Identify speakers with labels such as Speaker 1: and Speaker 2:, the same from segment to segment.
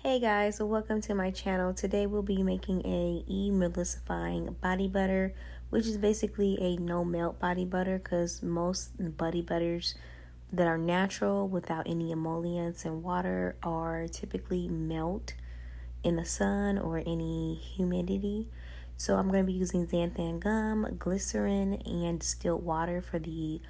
Speaker 1: Hey guys, so welcome to my channel. Today we'll be making a emulsifying body butter, which is basically a no melt body butter because most body butters that are natural without any emollients and water are typically melt in the sun or any humidity. So I'm going to be using xanthan gum, glycerin, and distilled water for the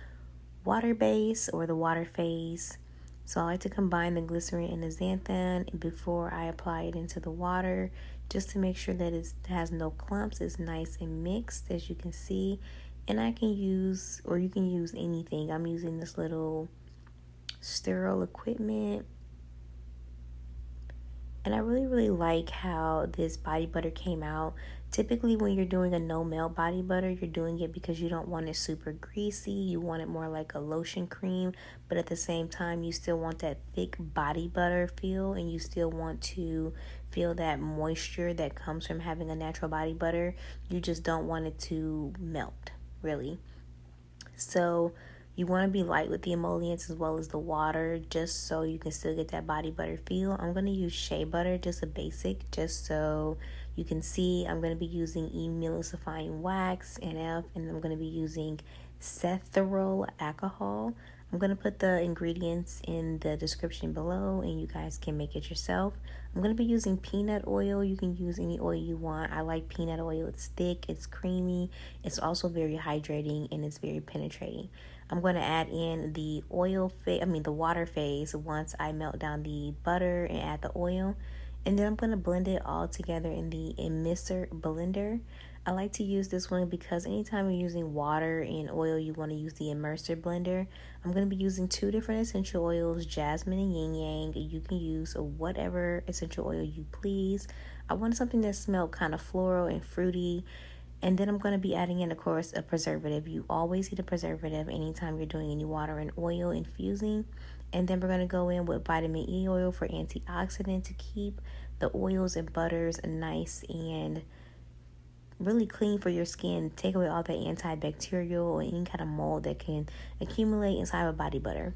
Speaker 1: water base or the water phase. So I like to combine the glycerin and the xanthan before I apply it into the water, just to make sure that it has no clumps. It's nice and mixed, as you can see. And I can use, or you can use anything. I'm using this little sterile equipment. And I really like how this body butter came out. Typically when you're doing a no melt body butter, you're doing it because you don't want it super greasy. You want it more like a lotion cream, but at the same time you still want that thick body butter feel, and you still want to feel that moisture that comes from having a natural body butter. You just don't want it to melt, really. So you want to be light with the emollients as well as the water, just so you can still get that body butter feel. I'm going to use shea butter, just a basic, just so you can see. I'm going to be using emulsifying wax, NF, and I'm going to be using ceterayl alcohol. I'm going to put the ingredients in the description below and you guys can make it yourself. I'm going to be using peanut oil. You can use any oil you want. I like peanut oil. It's thick, it's creamy, it's also very hydrating, and it's very penetrating. I'm going to add in the the water phase once I melt down the butter and add the oil. And then I'm going to blend it all together in the emitter blender. I like to use this one because anytime you're using water and oil, you want to use the immerser blender. I'm going to be using 2 different essential oils, jasmine and ylang. You can use whatever essential oil you please. I want something that smells kind of floral and fruity. And then I'm going to be adding in, of course, a preservative. You always need a preservative anytime you're doing any water and oil infusing. And then we're going to go in with vitamin E oil for antioxidant to keep the oils and butters nice and really clean for your skin. Take away all the antibacterial or any kind of mold that can accumulate inside of body butter.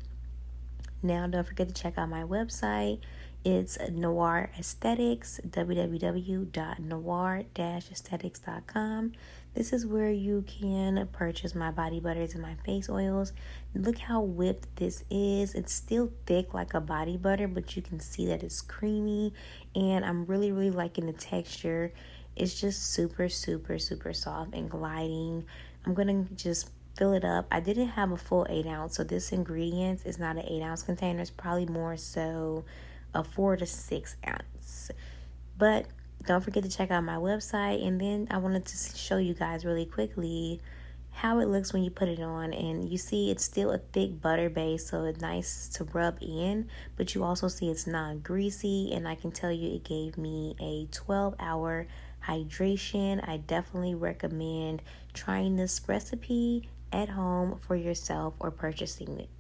Speaker 1: Now, don't forget to check out my website. It's Noir Aesthetics, www.noir-aesthetics.com. This is where you can purchase my body butters and my face oils. Look how whipped this is. It's still thick like a body butter, but you can see that it's creamy, and I'm really liking the texture. It's just super soft and gliding. I'm gonna just fill it up. I didn't have a full 8 ounce, so this ingredient is not an 8 ounce container. It's probably more so a 4 to 6 ounce. But don't forget to check out my website. And then I wanted to show you guys really quickly how it looks when you put it on. And you see it's still a thick butter base, so it's nice to rub in, but you also see it's not greasy. And I can tell you it gave me a 12-hour hydration. I definitely recommend trying this recipe at home for yourself or purchasing it.